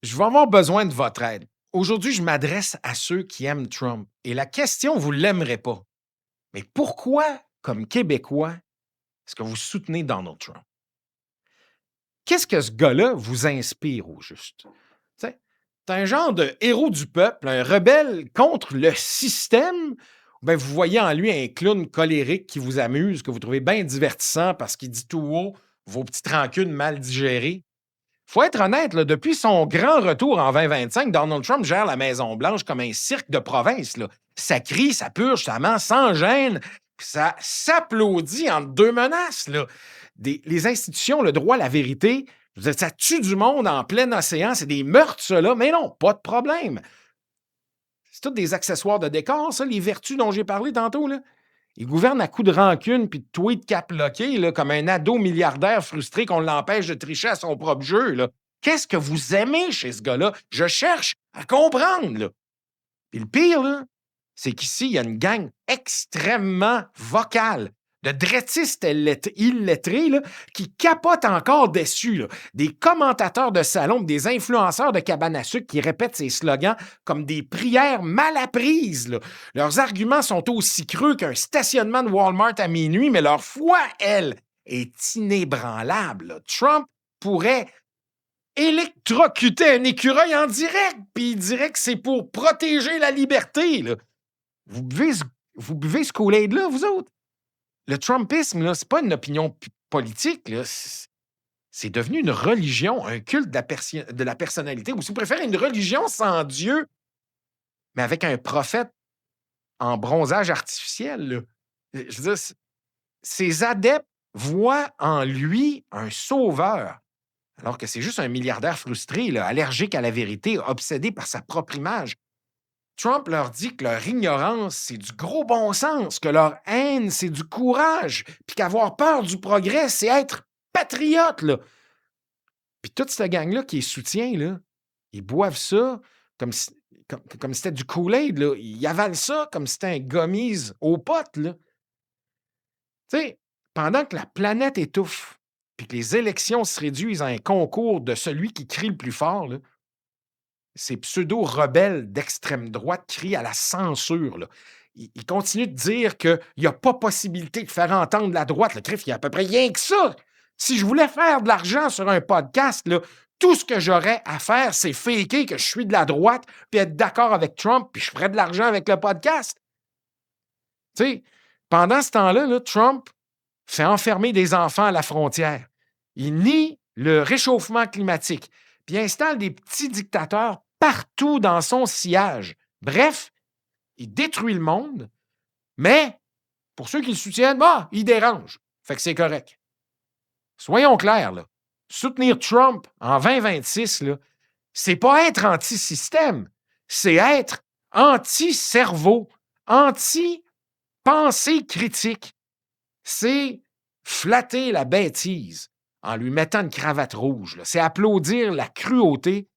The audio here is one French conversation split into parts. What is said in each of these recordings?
Je vais avoir besoin de votre aide. Aujourd'hui, je m'adresse à ceux qui aiment Trump. Et la question, vous ne l'aimerez pas. Mais pourquoi, comme Québécois, est-ce que vous soutenez Donald Trump? Qu'est-ce que ce gars-là vous inspire au juste? C'est un genre de héros du peuple, un rebelle contre le système. Ben, vous voyez en lui un clown colérique qui vous amuse, que vous trouvez bien divertissant parce qu'il dit tout haut vos petites rancunes mal digérées. Faut être honnête, là, depuis son grand retour en 2025, Donald Trump gère la Maison-Blanche comme un cirque de province. Là. Ça crie, ça purge, ça ment sans gêne, ça s'applaudit entre deux menaces. Là. Les institutions, le droit, la vérité, je veux dire, ça tue du monde en plein océan, c'est des meurtres, ça, là, mais non, pas de problème. C'est tous des accessoires de décor, ça, les vertus dont j'ai parlé tantôt. Là. Il gouverne à coups de rancune puis de tweets caploqués, là, comme un ado milliardaire frustré qu'on l'empêche de tricher à son propre jeu. Là. Qu'est-ce que vous aimez chez ce gars-là? Je cherche à comprendre. Là. Puis le pire, là, c'est qu'ici, il y a une gang extrêmement vocale de drettistes illettrés là, qui capotent encore dessus. Là. Des commentateurs de salon, des influenceurs de cabane à sucre qui répètent ces slogans comme des prières mal apprises. Là. Leurs arguments sont aussi creux qu'un stationnement de Walmart à minuit, mais leur foi, elle, est inébranlable. Là. Trump pourrait électrocuter un écureuil en direct, puis il dirait que c'est pour protéger la liberté. Là. Vous buvez ce, vous buvez ce Kool-Aid-là, vous autres? Le Trumpisme, là, c'est pas une opinion politique, là. C'est devenu une religion, un culte de la personnalité, ou si vous préférez, une religion sans Dieu, mais avec un prophète en bronzage artificiel. Là. Je veux dire, ses adeptes voient en lui un sauveur. Alors que c'est juste un milliardaire frustré, là, allergique à la vérité, obsédé par sa propre image. Trump leur dit que leur ignorance, c'est du gros bon sens, que leur haine, c'est du courage, puis qu'avoir peur du progrès, c'est être patriote. Là. Puis toute cette gang-là qui les soutient, là, ils boivent ça comme si, comme c'était du Kool-Aid. Là. Ils avalent ça comme si c'était un gummies aux potes. Là. Tu sais, pendant que la planète étouffe, puis que les élections se réduisent à un concours de celui qui crie le plus fort, là, ces pseudo-rebelles d'extrême droite crient à la censure. Là. Ils continuent de dire qu'il n'y a pas possibilité de faire entendre la droite. Le CRIF, il y a à peu près rien que ça. Si je voulais faire de l'argent sur un podcast, là, tout ce que j'aurais à faire, c'est faker que je suis de la droite, puis être d'accord avec Trump, puis je ferais de l'argent avec le podcast. Tu sais, pendant ce temps-là, là, Trump fait enfermer des enfants à la frontière. Il nie le réchauffement climatique, puis installe des petits dictateurs partout dans son sillage. Bref, il détruit le monde, mais pour ceux qui le soutiennent, bah, il dérange. Fait que c'est correct. Soyons clairs, là. Soutenir Trump en 2026, là, c'est pas être anti-système, c'est être anti-cerveau, anti-pensée critique. C'est flatter la bêtise en lui mettant une cravate rouge. Là. C'est applaudir la cruauté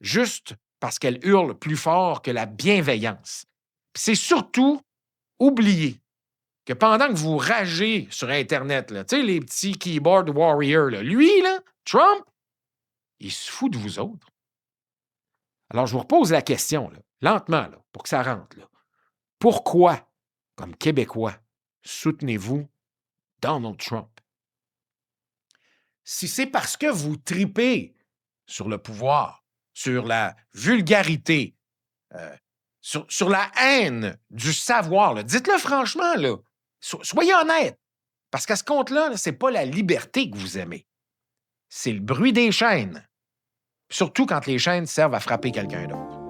juste parce qu'elle hurle plus fort que la bienveillance. Puis c'est surtout oublier que pendant que vous ragez sur Internet, là, tu sais, les petits keyboard warriors, là, lui, là, Trump, il se fout de vous autres. Alors, je vous repose la question, là, lentement, là, pour que ça rentre. Là. Pourquoi, comme Québécois, soutenez-vous Donald Trump? Si c'est parce que vous tripez sur le pouvoir, sur la vulgarité, sur la haine du savoir, là, dites-le franchement, là. Soyez honnête. Parce qu'à ce compte-là, ce n'est pas la liberté que vous aimez. C'est le bruit des chaînes. Surtout quand les chaînes servent à frapper quelqu'un d'autre.